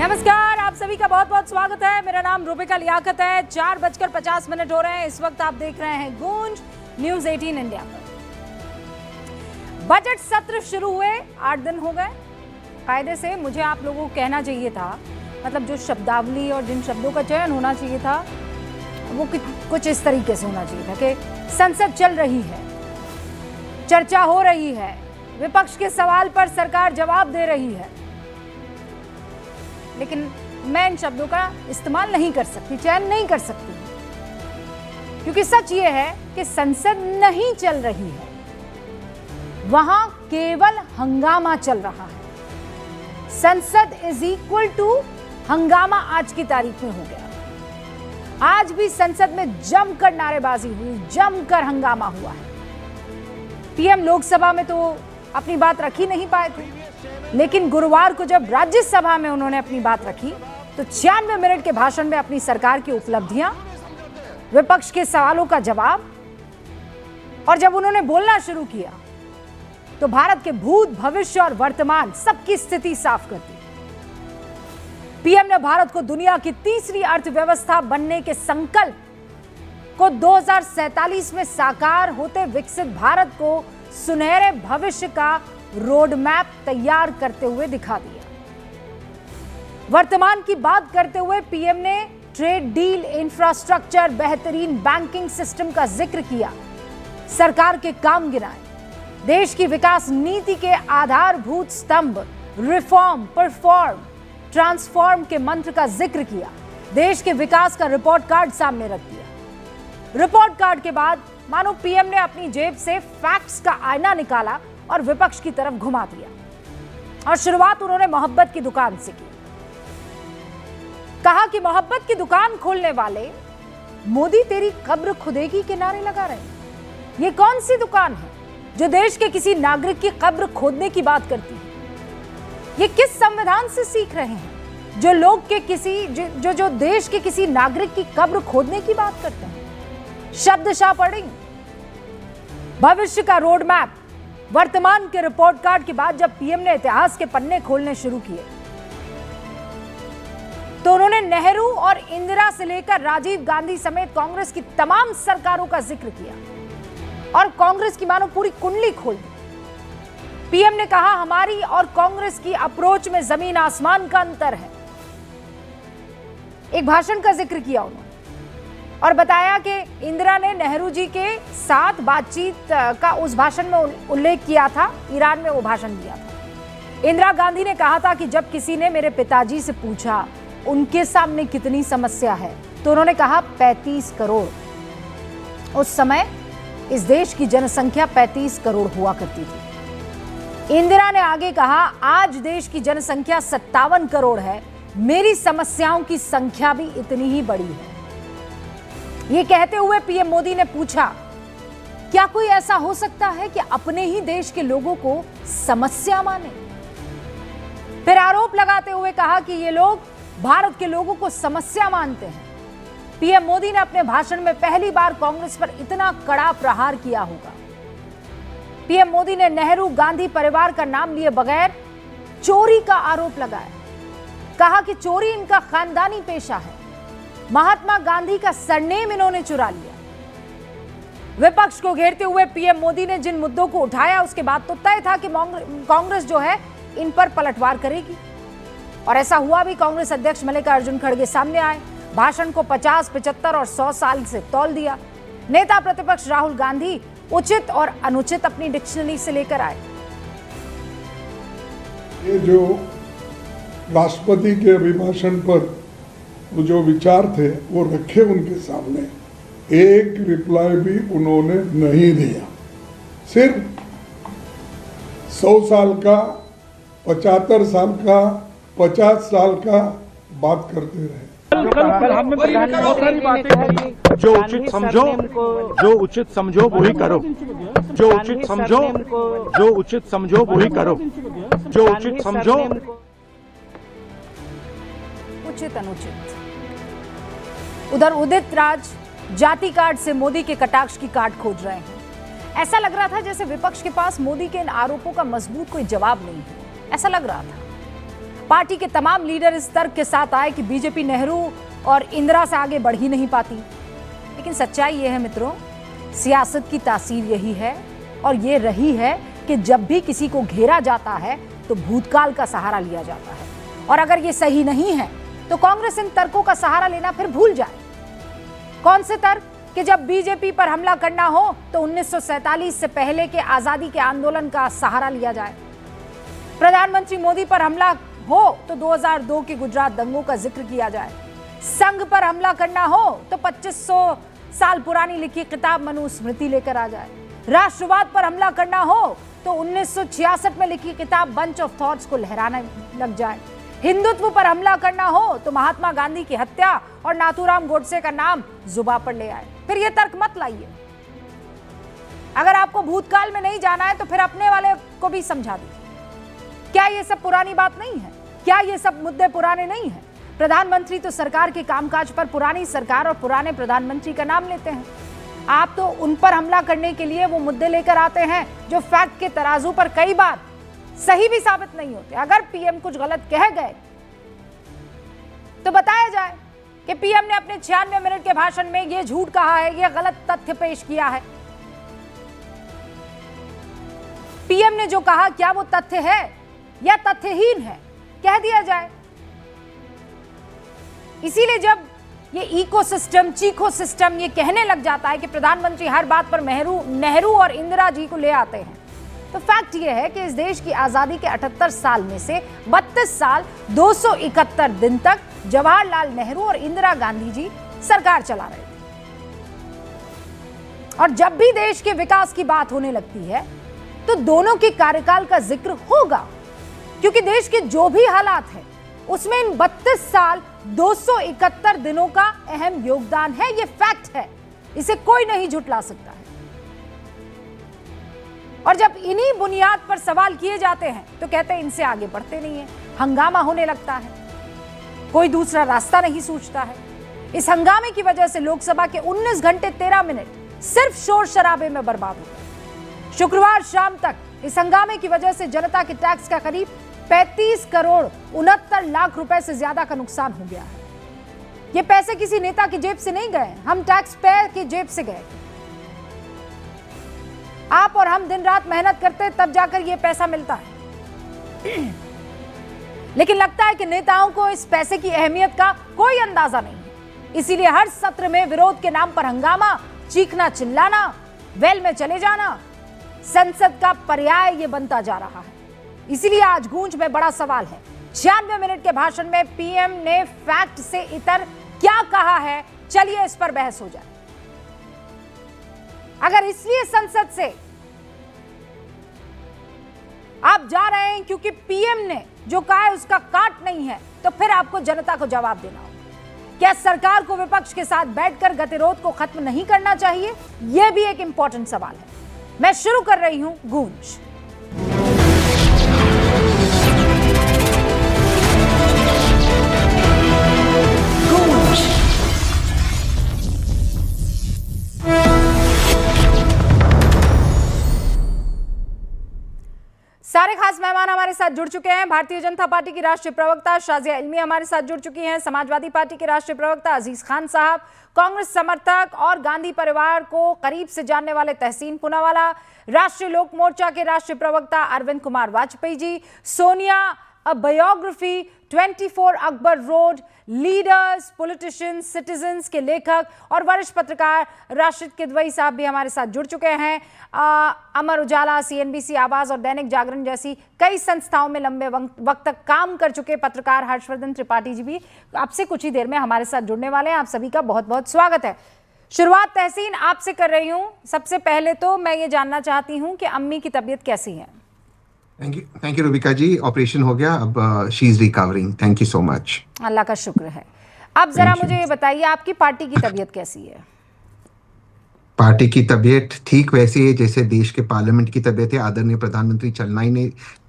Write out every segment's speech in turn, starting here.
नमस्कार, आप सभी का बहुत बहुत स्वागत है। मेरा नाम रूबिका लियाकत है। 4:50 हो रहे हैं। इस वक्त आप देख रहे हैं गूंज न्यूज 18 इंडिया पर। बजट सत्र शुरू हुए 8 दिन हो गए। कायदे से मुझे आप लोगों को कहना चाहिए था, मतलब जो शब्दावली और जिन शब्दों का चयन होना चाहिए था वो कुछ इस तरीके से होना चाहिए था कि संसद चल रही है, चर्चा हो रही है, विपक्ष के सवाल पर सरकार जवाब दे रही है। लेकिन मैं इन शब्दों का इस्तेमाल नहीं कर सकती, चयन नहीं कर सकती, क्योंकि सच ये है कि संसद नहीं चल रही है, वहां केवल हंगामा चल रहा है। संसद इज इक्वल टू हंगामा आज की तारीख में हो गया। आज भी संसद में जमकर नारेबाजी हुई, जमकर हंगामा हुआ है। पीएम लोकसभा में तो अपनी बात रख ही नहीं पाए थे, लेकिन गुरुवार को जब राज्यसभा में उन्होंने अपनी बात रखी तो 96 मिनट के भाषण में अपनी सरकार की उपलब्धियां, विपक्ष के सवालों का जवाब, और जब उन्होंने बोलना शुरू किया तो भारत के भूत, भविष्य और वर्तमान सबकी स्थिति साफ कर दी। पीएम ने भारत को दुनिया की तीसरी अर्थव्यवस्था बनने के संकल्प को 2047 में साकार होते विकसित भारत को सुनहरे भविष्य का रोड मैप तैयार करते हुए दिखा दिया। वर्तमान की बात करते हुए पीएम ने ट्रेड डील, इंफ्रास्ट्रक्चर, बेहतरीन बैंकिंग सिस्टम का जिक्र किया, सरकार के काम गिनाए, देश की विकास नीति के आधारभूत स्तंभ रिफॉर्म, परफॉर्म, ट्रांसफॉर्म के मंत्र का जिक्र किया, देश के विकास का रिपोर्ट कार्ड सामने रख दिया। रिपोर्ट कार्ड के बाद मानो पीएम ने अपनी जेब से फैक्ट्स का आईना निकाला और विपक्ष की तरफ घुमा दिया। और शुरुआत उन्होंने मोहब्बत की दुकान से की। कहा कि मोहब्बत की दुकान खोलने वाले मोदी तेरी कब्र खुदेगी के नारे लगा रहे हैं। ये कौन सी दुकान है जो देश के किसी नागरिक की कब्र खोदने की बात करती है? ये किस संविधान से सीख रहे हैं जो लोग के किसी जो देश के किसी नागरिक की कब्र खोदने की बात करते हैं? शब्दशः पढ़ेंगे। भविष्य का रोड मैप, वर्तमान के रिपोर्ट कार्ड के बाद जब पीएम ने इतिहास के पन्ने खोलने शुरू किए तो उन्होंने नेहरू और इंदिरा से लेकर राजीव गांधी समेत कांग्रेस की तमाम सरकारों का जिक्र किया और कांग्रेस की मानो पूरी कुंडली खोल दी। पीएम ने कहा हमारी और कांग्रेस की अप्रोच में जमीन आसमान का अंतर है। एक भाषण का जिक्र किया उन्होंने और बताया कि इंदिरा ने नेहरू जी के साथ बातचीत का उस भाषण में उल्लेख किया था, ईरान में वो भाषण दिया था। इंदिरा गांधी ने कहा था कि जब किसी ने मेरे पिताजी से पूछा उनके सामने कितनी समस्या है तो उन्होंने कहा 35 करोड़। उस समय इस देश की जनसंख्या 35 करोड़ हुआ करती थी। इंदिरा ने आगे कहा आज देश की जनसंख्या 57 करोड़ है, मेरी समस्याओं की संख्या भी इतनी ही बड़ी है। ये कहते हुए पीएम मोदी ने पूछा क्या कोई ऐसा हो सकता है कि अपने ही देश के लोगों को समस्या माने? फिर आरोप लगाते हुए कहा कि ये लोग भारत के लोगों को समस्या मानते हैं। पीएम मोदी ने अपने भाषण में पहली बार कांग्रेस पर इतना कड़ा प्रहार किया होगा। पीएम मोदी ने नेहरू गांधी परिवार का नाम लिए बगैर चोरी का आरोप लगाया। कहा कि चोरी इनका खानदानी पेशा है। महात्मा गांधी का सरनेम इन्होंने चुरा लिया। विपक्ष को घेरते हुए पीएम मोदी ने जिन मुद्दों को उठाया उसके बाद तो तय था कि कांग्रेस जो है इन पर पलटवार करेगी, और ऐसा हुआ भी। कांग्रेस अध्यक्ष मल्लिकार्जुन खड़गे सामने आए, भाषण को 50, 75 और 100 साल से तौल दिया। नेता प्रतिपक्ष राहुल गांधी उचित और अनुचित अपनी डिक्शनरी से लेकर आए। ये जो राष्ट्रपति के अभिभाषण पर वो जो विचार थे वो रखे उनके सामने, एक रिप्लाई भी उन्होंने नहीं दिया। सिर्फ 100 साल का, 75 साल का, 50 साल का बात करते रहे। प्रधानमंत्री ने बहुत सारी बातें, जो उचित समझो, जो उचित समझो वही करो, जो उचित समझो, जो उचित समझो वही करो, जो उचित समझो। उचित अनुचित। उधर उदित राज जाति कार्ड से मोदी के कटाक्ष की काट खोज रहे हैं। ऐसा लग रहा था जैसे विपक्ष के पास मोदी के इन आरोपों का मजबूत कोई जवाब नहीं है, ऐसा लग रहा था। पार्टी के तमाम लीडर इस तर्क के साथ आए कि बीजेपी नेहरू और इंदिरा से आगे बढ़ ही नहीं पाती। लेकिन सच्चाई यह है मित्रों, सियासत की तासीर यही है और ये रही है कि जब भी किसी को घेरा जाता है तो भूतकाल का सहारा लिया जाता है। और अगर ये सही नहीं है तो कांग्रेस इन तर्कों का सहारा लेना फिर भूल जाए। कौन से तर्क? कि जब बीजेपी पर हमला करना हो तो 1947 से पहले के आजादी के आंदोलन का सहारा लिया जाए। प्रधानमंत्री मोदी पर हमला हो तो 2002 के गुजरात दंगों का जिक्र किया जाए। संघ पर हमला करना हो तो 2500 साल पुरानी लिखी किताब मनुस्मृति लेकर आ जाए। राष्ट्रवाद पर हमला करना हो तो 1966 में लिखी किताब बंच ऑफ थॉट्स को लहराने लग जाए। हिंदुत्व पर हमला करना हो तो महात्मा गांधी की हत्या और नाथूराम गोडसे का नाम जुबान पर ले आए। फिर ये तर्क मत लाइए। अगर आपको भूतकाल में नहीं जाना है तो फिर अपने वाले को भी समझा दीजिए। क्या ये सब पुरानी बात नहीं है? क्या ये सब मुद्दे पुराने नहीं हैं? प्रधानमंत्री तो सरकार के कामकाज पर पुरानी सरकार और पुराने प्रधानमंत्री का नाम लेते हैं। आप तो उन पर हमला करने के लिए वो मुद्दे लेकर आते हैं जो फैक्ट के तराजू पर कई बार सही भी साबित नहीं होते। अगर पीएम कुछ गलत कह गए तो बताया जाए कि पीएम ने अपने 96 मिनट के भाषण में यह झूठ कहा है, यह गलत तथ्य पेश किया है। पीएम ने जो कहा क्या वो तथ्य है या तथ्यहीन है, कह दिया जाए। इसीलिए जब ये इकोसिस्टम, चीको सिस्टम ये कहने लग जाता है कि प्रधानमंत्री हर बात पर नेहरू और इंदिरा जी को ले आते हैं, तो फैक्ट ये है कि इस देश की आजादी के 78 साल में से 32 साल 271 दिन तक जवाहरलाल नेहरू और इंदिरा गांधी जी सरकार चला रहे थे। और जब भी देश के विकास की बात होने लगती है तो दोनों के कार्यकाल का जिक्र होगा, क्योंकि देश के जो भी हालात हैं उसमें इन 32 साल 271 दिनों का अहम योगदान है। ये फैक्ट है, इसे कोई नहीं झुटला सकता है। और जब इन्हीं बुनियाद पर सवाल किए जाते हैं तो कहते हैं इनसे आगे बढ़ते नहीं है। हंगामा होने लगता है, कोई दूसरा रास्ता नहीं सूझता है। इस हंगामे की वजह से लोकसभा के 19 घंटे 13 मिनट सिर्फ शोर शराबे में बर्बाद हो गए। शुक्रवार शाम तक इस हंगामे की वजह से जनता के टैक्स का करीब 35 करोड़ 69 लाख रुपए से ज्यादा का नुकसान हो गया है। ये पैसे किसी नेता की जेब से नहीं गए, हम टैक्स पेयर की जेब से गए। आप और हम दिन रात मेहनत करते हैं तब जाकर ये पैसा मिलता है। लेकिन लगता है कि नेताओं को इस पैसे की अहमियत का कोई अंदाजा नहीं है। इसीलिए हर सत्र में विरोध के नाम पर हंगामा, चीखना चिल्लाना, वेल में चले जाना संसद का पर्याय ये बनता जा रहा है। इसीलिए आज गूंज में बड़ा सवाल है, 96 मिनट के भाषण में पीएम ने फैक्ट से इतर क्या कहा है? चलिए इस पर बहस हो जाए। अगर इसलिए संसद से आप जा रहे हैं क्योंकि पीएम ने जो कहा है उसका काट नहीं है, तो फिर आपको जनता को जवाब देना होगा। क्या सरकार को विपक्ष के साथ बैठकर गतिरोध को खत्म नहीं करना चाहिए? यह भी एक इंपॉर्टेंट सवाल है। मैं शुरू कर रही हूं गूंज। सारे खास मेहमान हमारे साथ जुड़ चुके हैं। भारतीय जनता पार्टी की राष्ट्रीय प्रवक्ता शाजिया इल्मी हमारे साथ जुड़ चुकी हैं। समाजवादी पार्टी के राष्ट्रीय प्रवक्ता अजीज खान साहब, कांग्रेस समर्थक और गांधी परिवार को करीब से जानने वाले तहसीन पूनावाला, राष्ट्रीय लोक मोर्चा के राष्ट्रीय प्रवक्ता Arvind Kumar Vajpayee ji, Sonia a biography 24 Akbar road, leaders, politicians, citizens के लेखक और वरिष्ठ पत्रकार राशिद किदवई साहब भी हमारे साथ जुड़ चुके हैं। अमर उजाला, सीएनबीसी, आवाज और दैनिक जागरण जैसी कई संस्थाओं में लंबे वक्त तक काम कर चुके पत्रकार हर्षवर्धन त्रिपाठी जी भी आपसे कुछ ही देर में हमारे साथ जुड़ने वाले हैं। आप सभी का बहुत बहुत स्वागत है। शुरुआत तहसीन आपसे कर रही हूँ। सबसे पहले तो मैं ये जानना चाहती हूँ कि अम्मी की तबीयत कैसी है? Thank you Rubika ji, operation हो गया, अब she is recovering. Thank you so much. Allah का शुक्र है। अब जरा मुझे ये बताइए आपकी पार्टी की तबीयत कैसी है? पार्टी की तबीयत ठीक वैसी है जैसे देश के पार्लियामेंट की तबीयत है। आदरणीय प्रधानमंत्री चलनाई ने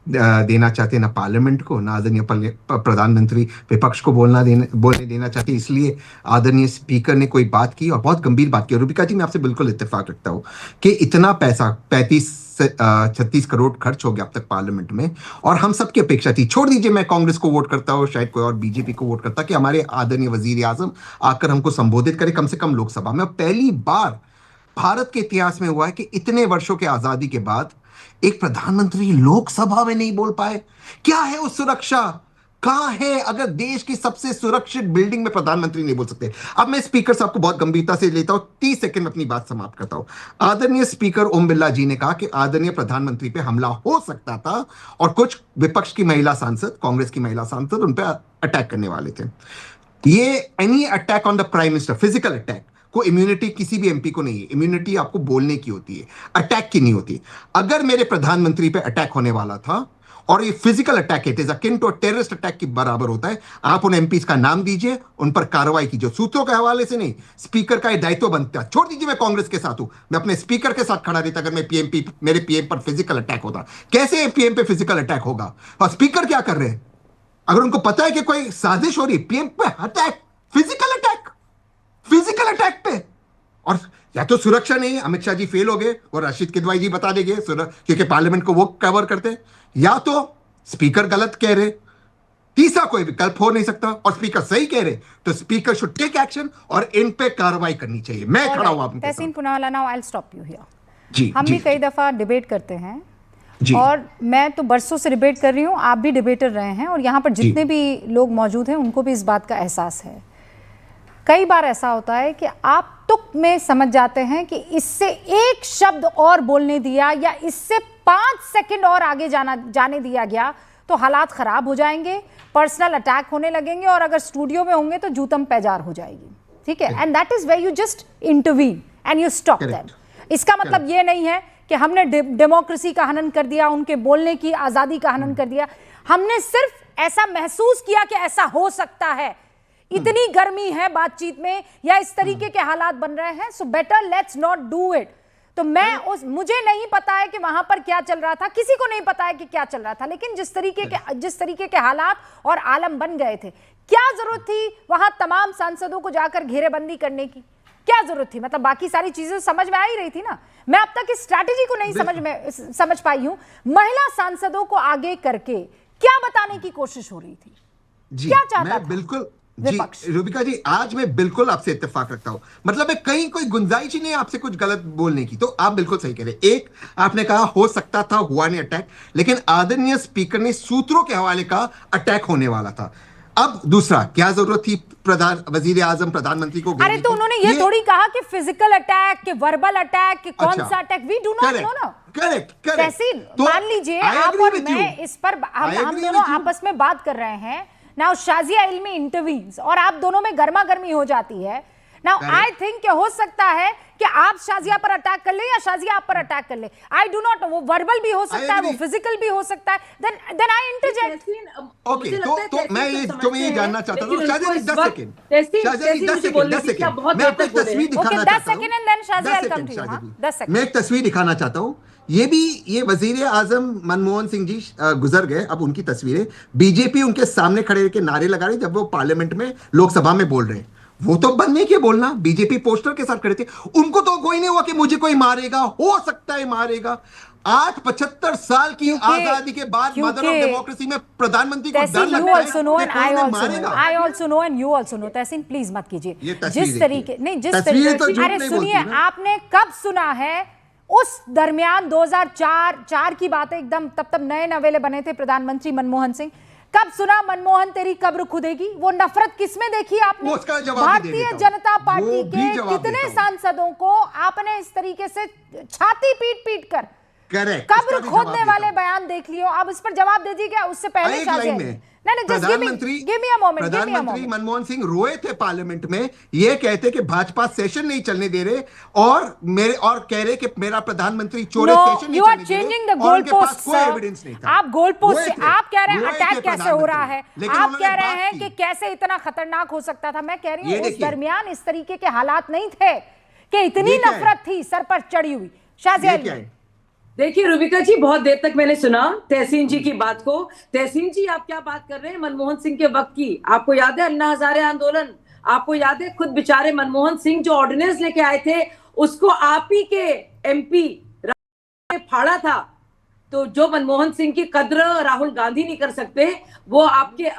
देना चाहते, ना पार्लियामेंट को, ना आदरणीय प्रधानमंत्री विपक्ष को बोलने देना चाहते। इसलिए आदरणीय स्पीकर ने कोई बात की और बहुत गंभीर बात की। और रूबिका जी, मैं आपसे बिल्कुल इत्तेफाक रखता हूँ कि इतना पैसा 35-36 करोड़ खर्च हो गया अब तक पार्लियामेंट में, और हम सबकी अपेक्षा थी, छोड़ दीजिए मैं कांग्रेस को वोट करता हूँ, शायद कोई और बीजेपी को वोट करता, कि हमारे आदरणीय वजीर आजम आकर हमको संबोधित करे कम से कम लोकसभा में। पहली बार भारत के इतिहास में हुआ है कि इतने वर्षों के आजादी के बाद एक प्रधानमंत्री लोकसभा में नहीं बोल पाए। क्या है वो सुरक्षा? कहां है? अगर देश की सबसे सुरक्षित बिल्डिंग में प्रधानमंत्री नहीं बोल सकते। अब मैं स्पीकर साहब को बहुत गंभीरता से लेता हूं, 30 सेकंड में अपनी बात समाप्त करता हूं। आदरणीय स्पीकर ओम बिरला जी ने कहा कि आदरणीय प्रधानमंत्री पे हमला हो सकता था और कुछ विपक्ष की महिला सांसद, कांग्रेस की महिला सांसद उन पे अटैक करने वाले थे। ये any attack on the prime minister, physical attack को इम्यूनिटी किसी भी एमपी को नहीं है। इम्यूनिटी आपको बोलने की होती है, अटैक की नहीं होती। अगर मेरे प्रधानमंत्री पे अटैक होने वाला था और ये physical attack, it is akin to terrorist attack के बराबर होता है, आप उन एमपीज का नाम दीजिए, उन पर कार्रवाई कीजिए। सूत्रों के हवाले से नहीं, स्पीकर का ये दायित्व बनता है। छोड़ दीजिए मैं कांग्रेस के साथ हूं, मैं अपने स्पीकर के साथ खड़ा रहता अगर मैं मेरे पीएम पर फिजिकल अटैक होता। कैसे पीएम पे फिजिकल अटैक होगा? और स्पीकर क्या कर रहे हैं? अगर उनको पता है कि कोई साजिश हो रही, पीएम पे अटैक, फिजिकल अटैक पे। और या तो सुरक्षा नहीं है, अमित शाह जी फेल हो गए और राशिद किदवाई जी बता देंगे क्योंकि पार्लियामेंट को वो कवर करते हैं, या तो स्पीकर गलत कह रहे, तीसरा कोई विकल्प हो नहीं सकता। और स्पीकर सही कह रहे तो स्पीकर शुड टेक एक्शन और इन पे कार्रवाई करनी चाहिए। मैं खड़ा हूं आपके साथ। Tehseen Poonawalla, now I will stop you here. जी, हम जी, भी कई दफा डिबेट करते हैं जी, और मैं तो बरसों से डिबेट कर रही हूँ, आप भी डिबेटर रहे हैं और यहाँ पर जितने भी लोग मौजूद हैं उनको भी इस बात का एहसास है। कई बार ऐसा होता है कि आप तुक में समझ जाते हैं कि इससे एक शब्द और बोलने दिया या इससे 5 सेकंड और आगे जाने दिया गया तो हालात खराब हो जाएंगे, पर्सनल अटैक होने लगेंगे और अगर स्टूडियो में होंगे तो जूतम पैजार हो जाएगी। ठीक है, and that is where you just intervene and you stop them. इसका मतलब ये नहीं है कि हमने डेमोक्रेसी का हनन कर दिया, उनके बोलने की आजादी का हनन कर दिया। हमने सिर्फ ऐसा महसूस किया कि ऐसा हो सकता है, इतनी गर्मी है बातचीत में या इस तरीके के हालात बन रहे हैं, so better let's not do it. तो मुझे नहीं पता है कि वहां पर क्या चल रहा था, किसी को नहीं पता है कि क्या चल रहा था, लेकिन जिस तरीके के हालात और आलम बन गए थे, क्या जरूरत थी वहां तमाम सांसदों को जाकर घेरेबंदी करने की? क्या जरूरत थी? मतलब बाकी सारी चीजें समझ में आ ही रही थी ना। मैं अब तक इस स्ट्रैटेजी को नहीं समझ पाई हूं। महिला सांसदों को आगे करके क्या बताने की कोशिश हो रही थी? जी, क्या चाहता था? बिल्कुल जी रूबिका जी, आज मैं बिल्कुल आपसे इत्तेफाक रखता हूं। मतलब कहीं कोई गुंजाइश ही नहीं आपसे कुछ गलत बोलने की। तो आप बिल्कुल सही कह रहे। एक, आपने कहा हो सकता था, हुआ नहीं अटैक, लेकिन आदरणीय स्पीकर ने सूत्रों के हवाले कहा अटैक होने वाला था। अब दूसरा, क्या जरूरत थी वजीर आजम प्रधानमंत्री को? अरे तो उन्होंने ये थोड़ी कहा कि फिजिकल अटैक, कि वर्बल अटैक, कि कौन सा attack, we do not know ना। करेक्ट। मान लीजिए आप और मैं इस पर हम दोनों आपस में बात कर रहे हैं। नाउ शाजिया इल्मी इंटरवीन्स और आप दोनों में गर्मा गर्मी हो जाती है। नाउ आई थिंक हो सकता है कि आप शाजिया पर अटैक कर ले या शाजिया आप पर अटैक कर ले। आई डू नॉट, वो वर्बल भी हो सकता है, वो फिजिकल भी हो सकता है। Then I interject. ओके, तो मैं ये जानना चाहता हूं, शाजिया 10 सेकंड, मैं आपको एक तस्वीर दिखाना चाहता हूं। 10 second and then Shazia will come to you. 10 second मैं एक तस्वीर दिखाना चाहता हूं। ये वजीर आजम मनमोहन सिंह जी गुजर गए, अब उनकी तस्वीरें, बीजेपी उनके सामने खड़े होकर नारे लगा रही जब वो पार्लियामेंट में, लोकसभा में बोल रहे हैं। वो तो बंद नहीं किए बोलना, बीजेपी पोस्टर के साथ खड़े थे। उनको तो कोई नहीं हुआ कि मुझे कोई मारेगा, हो सकता है मारेगा। आज 75 साल की आजादी के बाद मदर ऑफ डेमोक्रेसी में प्रधानमंत्री को डर लगता है कि कोई मारेगा। I also know and you also know। Tehseen please मत कीजिए जिस तरीके, नहीं जिस तरीके, तरीके, अरे सुनिए, आपने कब सुना है उस दरमियान 2004 की बात है एकदम, तब नए नवेले बने थे प्रधानमंत्री मनमोहन सिंह। कब सुना मनमोहन तेरी कब्र खुदेगी? वो नफरत किसमें देखी आपने? भारतीय जनता पार्टी के कितने सांसदों को आपने इस तरीके से छाती पीट कर कब्र खोदने वाले बयान देख लियो। अब इस पर जवाब दे दीजिए। उससे पहले प्रधानमंत्री मनमोहन सिंह रोए थे पार्लियामेंट में, ये कहते कि भाजपा सेशन नहीं चलने दे रहे और कह रहे कि मेरा प्रधानमंत्री चोरे सेशन नहीं चलने दे रहे। चेंजिंग द गोल पोस्ट, कोई एविडेंस नहीं था। आप गोल पोस्ट, आप कह रहे हैं अटैक कैसे हो रहा है, आप कह रहे हैं कि कैसे इतना खतरनाक हो सकता था। मैं कह रही हूँ उस दरमियान इस तरीके के हालात नहीं थे कि इतनी नफरत थी सर पर चढ़ी हुई। शाजिया देखिए रूबिका जी, बहुत देर तक मैंने सुना तहसीन जी की बात को। तहसीन जी, आप क्या बात कर रहे हैं मनमोहन सिंह के वक्त की? आपको याद है अन्ना हजारे आंदोलन? आपको याद है खुद बेचारे मनमोहन सिंह जो ऑर्डिनेंस लेके आए थे उसको आप ही के एमपी ने फाड़ा था। तो जो मनमोहन सिंह की कद्र राहुल गांधी नहीं कर सकते, वो आपके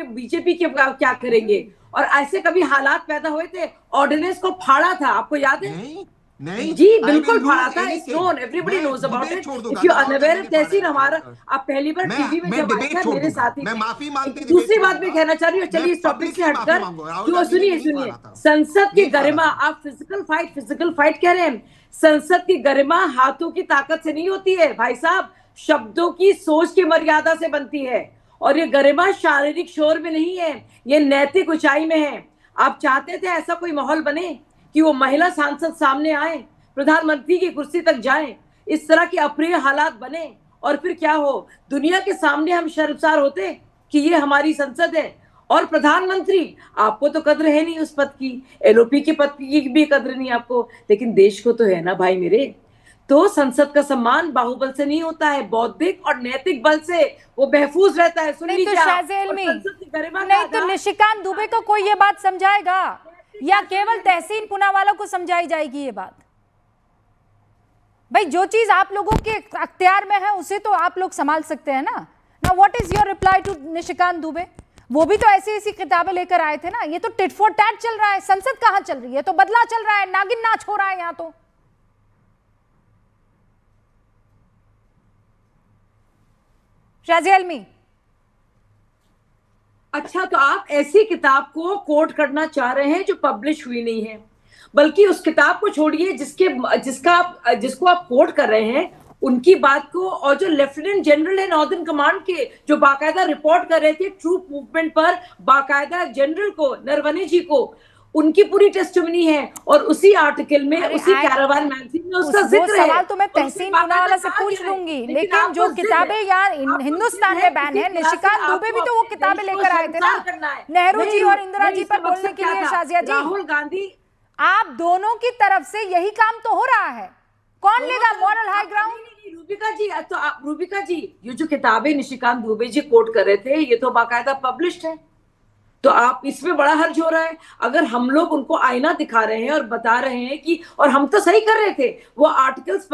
बीजेपी के क्या करेंगे? और ऐसे कभी हालात पैदा हुए थे, ऑर्डिनेंस को फाड़ा था, आपको याद है? नहीं जी I बिल्कुल will फाड़ा use था। anything. इट्स नोन, एवरीबॉडी मैं नोज अबाउट debate इट। छोड़ इफ दूंगा, यू राहुल अनअवेयर गांधी ने तहसीन, फाड़ा हमारा है। आप पहली बार टीवी में मैं जब आए डिबेट थे छोड़ मेरे दूंगा, साथी मैं थे। माफी मांग के दूसरी डिबेट बात मैं कहना चाह रही हूँ, चलिए इस टॉपिक से पब्लिकली माफी हटकर, मांगूंगा। राहुल क्यों गांधी ने सुनिए नहीं सुनिए, फाड़ा था, संसद की नहीं फाड़ा गरिमा, था। आप फिजिकल फाइट कह रहे हैं। संसद की गरिमा हाथों की ताकत से नहीं होती है भाई साहब, शब्दों की सोच की मर्यादा से बनती है। और ये गरिमा शारीरिक शोर में नहीं है, ये नैतिक ऊंचाई में है। आप चाहते थे ऐसा कोई माहौल बने कि वो महिला सांसद सामने आए, प्रधानमंत्री की कुर्सी तक जाएं, इस तरह के अप्रिय हालात बने, और फिर क्या हो, दुनिया के सामने हम शर्मसार होते कि ये हमारी संसद है। और प्रधानमंत्री, आपको तो कद्र है नहीं उस पद की, एलओपी के पद की भी कद्र नहीं आपको, लेकिन देश को तो है ना भाई मेरे। तो संसद का सम्मान बाहुबल से नहीं होता है, बौद्धिक और नैतिक बल से वो महफूज रहता है। सुन नहीं तो लीजिए आप। शाहज़ेल और में संसद की गरिमा का नहीं तो आधार- निशिकांत दुबे को कोई ये बात समझाएगा या केवल तहसीन पूनावाला को समझाई जाएगी ये बात? भाई जो चीज आप लोगों के अख्तियार में है उसे तो आप लोग संभाल सकते हैं ना। Now what is your reply to Nishikant Dubey? वो भी तो ऐसी ऐसी किताबें लेकर आए थे ना। ये तो टिट फॉर टैट चल रहा है। संसद कहां चल रही है? तो बदला चल रहा है, नागिन नाच हो रहा है यहां तो। शाज़िया अलमी, अच्छा, तो आप ऐसी किताब को कोट करना चाह रहे हैं जो पब्लिश हुई नहीं है, बल्कि उस किताब को छोड़िए जिसको आप कोट कर रहे हैं उनकी बात को, और जो लेफ्टिनेंट जनरल है नॉर्दर्न कमांड के, जो बाकायदा रिपोर्ट कर रहे थे ट्रूप मूवमेंट पर, बाकायदा जनरल को, नरवणे जी को, उनकी पूरी टेस्टिमनी है। और उसी आर्टिकल में, उसी कैरावान मैगजीन में उसका जिक्र है। सवाल तो मैं तहसीन पूनावाला से पूछ लूंगी, लेकिन जो किताबें यार हिंदुस्तान में बैन है, निशिकांत दुबे भी तो वो किताबें लेकर आए थे ना नेहरू जी और इंदिरा जी पर बोलने के लिए। शाज़िया जी, राहुल गांधी, आप दोनों की तरफ से यही काम तो हो रहा है, कौन लेगा मॉरल हाई ग्राउंड? रूबिका जी, ये जो किताबें निशिकांत दुबे जी कोट कर रहे थे, ये तो बाकायदा पब्लिश्ड है। तो आप इसमें बड़ा हर्ज हो रहा है। अगर हम लोग उनको आईना दिखा रहे हैं और बता रहे हैं कि, और हम तो सही कर रहे थे, वो आर्टिकल्स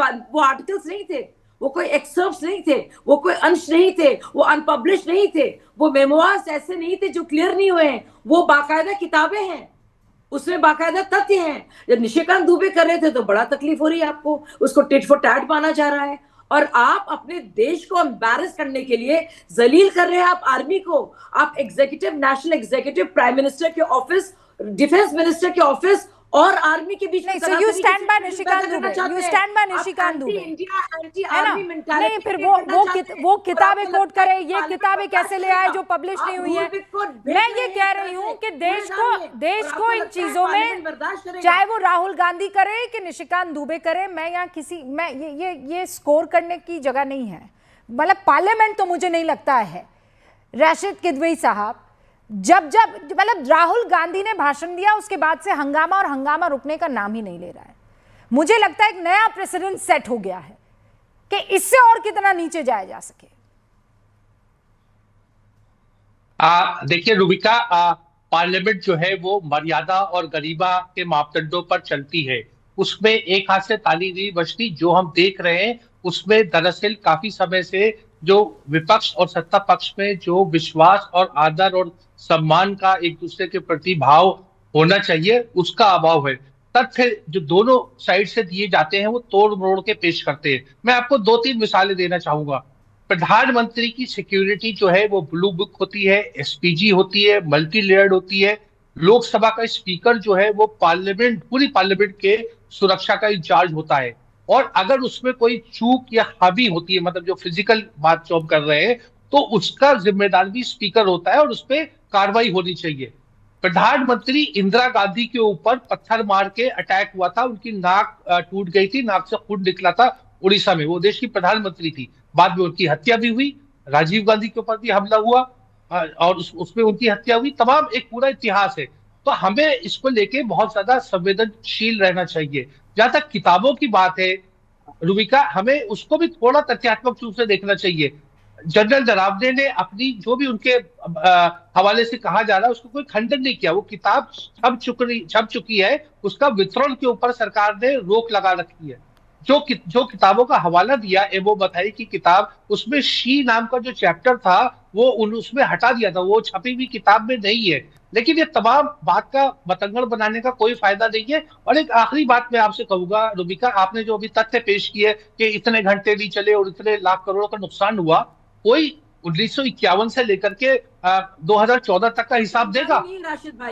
नहीं थे, वो कोई एक्सर्प्ट्स नहीं थे, वो कोई अंश नहीं थे, वो अनपब्लिश नहीं थे, वो मेमोइर्स ऐसे नहीं थे जो क्लियर नहीं हुए हैं, वो बाकायदा किताबें हैं, उसमें बाकायदा तथ्य हैं। जब निशिकांत दुबे कर रहे थे तो बड़ा तकलीफ हो रही है आपको, उसको टिट फॉर टैट माना जा रहा है, और आप अपने देश को एम्बैरस करने के लिए जलील कर रहे हैं आप आर्मी को। आप नेशनल एग्जीक्यूटिव, प्राइम मिनिस्टर के ऑफिस, डिफेंस मिनिस्टर के ऑफिस और आर्मी के बीच में you stand by Nishikant Dubey, you stand by Nishikant Dubey, है ना? नहीं, फिर वो किताबें कोट करे, ये किताबें कैसे ले आए जो पब्लिश नहीं हुई है? मैं ये कह रही हूँ कि देश को इन चीजों में, चाहे वो राहुल गांधी करे कि निशिकांत दुबे करे, मैं यहाँ ये स्कोर करने की जगह नहीं है। मतलब पार्लियामेंट तो मुझे नहीं लगता है। राशिद किदवई साहब, जब मतलब राहुल गांधी ने भाषण दिया उसके बाद से हंगामा रुकने का नाम ही नहीं ले रहा है। मुझे लगता है एक नया प्रेसिडेंट सेट हो गया है कि इससे और कितना नीचे जाया जा सके। देखिए रूबिका, पार्लियामेंट जो है वो मर्यादा और गरिमा के मापदंडों पर चलती है। उसमें एक हाथ से ताली नहीं बजती। जो हम देख रहे हैं उसमें दरअसल काफी समय से जो विपक्ष और सत्ता पक्ष में जो विश्वास और आदर और सम्मान का एक दूसरे के प्रति भाव होना चाहिए, उसका अभाव है। तथ्य जो दोनों साइड से दिए जाते हैं वो तोड़ मरोड़ के पेश करते हैं। मैं आपको 2-3 मिसालें देना चाहूंगा। प्रधानमंत्री की सिक्योरिटी जो है वो ब्लू बुक होती है, एसपीजी होती है, मल्टी लेयर्ड होती है। लोकसभा का स्पीकर जो है वो पूरी पार्लियामेंट के सुरक्षा का इंचार्ज होता है, और अगर उसमें कोई चूक या खामी होती है, मतलब जो फिजिकल बात जो हम कर रहे हैं, तो उसका जिम्मेदार भी स्पीकर होता है और उस पर कार्रवाई होनी चाहिए। प्रधानमंत्री इंदिरा गांधी के ऊपर पत्थर मार के अटैक हुआ था, उनकी नाक टूट गई थी, नाक से खून निकला था उड़ीसा में, वो देश की प्रधानमंत्री थी। बाद में उनकी हत्या भी हुई, राजीव गांधी के ऊपर भी हमला हुआ और उसमें उनकी हत्या हुई। तमाम एक पूरा इतिहास है। तो हमें इसको लेके बहुत ज्यादा संवेदनशील रहना चाहिए। जहां तक किताबों की बात है, रुबिका, हमें उसको भी थोड़ा तथ्यात्मक रूप से देखना चाहिए। जनरल नरावने ने अपनी जो भी उनके हवाले से कहा जा रहा है उसको कोई खंडन नहीं किया। वो किताब छप चुकी है, उसका वितरण के ऊपर सरकार ने रोक लगा रखी है। जो किताबों का हवाला दिया है वो बताई कि किताब, उसमें शी नाम का जो चैप्टर था वो उसमें हटा दिया था, वो छपी हुई किताब में नहीं है। लेकिन ये तमाम बात का बतंगड़ बनाने का कोई फायदा नहीं है। और एक आखिरी बात मैं आपसे कहूंगा रुबिका, आपने जो अभी तथ्य पेश किए कि इतने घंटे नहीं चले और इतने लाख करोड़ का नुकसान हुआ, कोई 1951 से लेकर के 2014 तक का हिसाब देगा? नहीं राशिद भाई,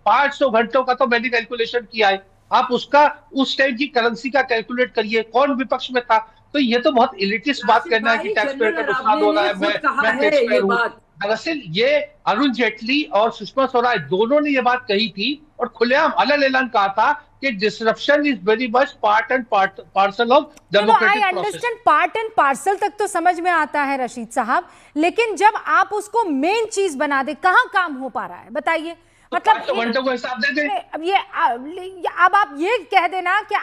500 घंटों का तो मैंने कैलकुलेशन किया है। आप उसका उस टाइम की करेंसी का कैलकुलेट करिए, कौन विपक्ष में था। तो ये तो बहुत इलिटिस्ट बात राशिद करना है कि भाई, टैक्स पेयर का जनरल नुकसान हो रहा है, नरावने ने खुद कहा मैं है टैक्स ये पेयर हूं। बात। दरअसल ये अरुण जेटली और सुषमा स्वराज दोनों ने ये बात कही थी और खुलेआम अलग एलान कहा था कि disruption is very much part and parcel of I democratic process. Understand, part and parcel तक तो समझ में आता है रशीद साहब, लेकिन जब आप उसको मेन चीज बना दे, कहाँ काम हो पा रहा है बताइए? मतलब घंटों को हिसाब दे दे। अब आप ये कह देना कि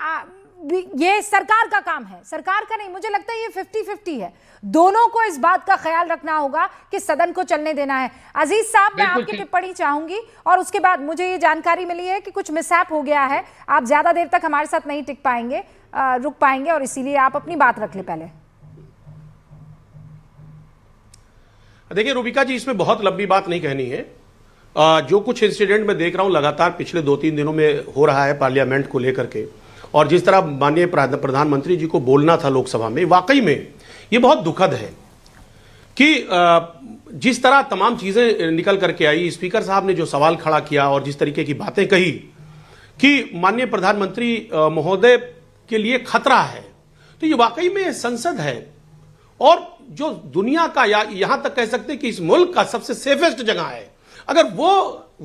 ये सरकार का काम है, सरकार का नहीं। मुझे लगता है ये 50-50 है, दोनों को इस बात का ख्याल रखना होगा कि सदन को चलने देना है। अजीज साहब, मैं आपकी टिप्पणी चाहूंगी और उसके बाद मुझे ये जानकारी मिली है कि कुछ मिसहैप हो गया है, आप ज्यादा देर तक हमारे साथ नहीं टिक पाएंगे, रुक पाएंगे, और इसीलिए आप अपनी बात रख ले पहले। देखिए रुबिका जी, इसमें बहुत लंबी बात नहीं कहनी है। जो कुछ इंसिडेंट मैं देख रहा हूं लगातार पिछले 2-3 दिनों में हो रहा है पार्लियामेंट को लेकर के, और जिस तरह माननीय प्रधानमंत्री जी को बोलना था लोकसभा में, वाकई में ये बहुत दुखद है कि जिस तरह तमाम चीजें निकल करके आई, स्पीकर साहब ने जो सवाल खड़ा किया और जिस तरीके की बातें कही कि माननीय प्रधानमंत्री महोदय के लिए खतरा है, तो ये वाकई में संसद है और जो दुनिया का या यहां तक कह सकते हैं कि इस मुल्क का सबसे सेफेस्ट जगह है। अगर वो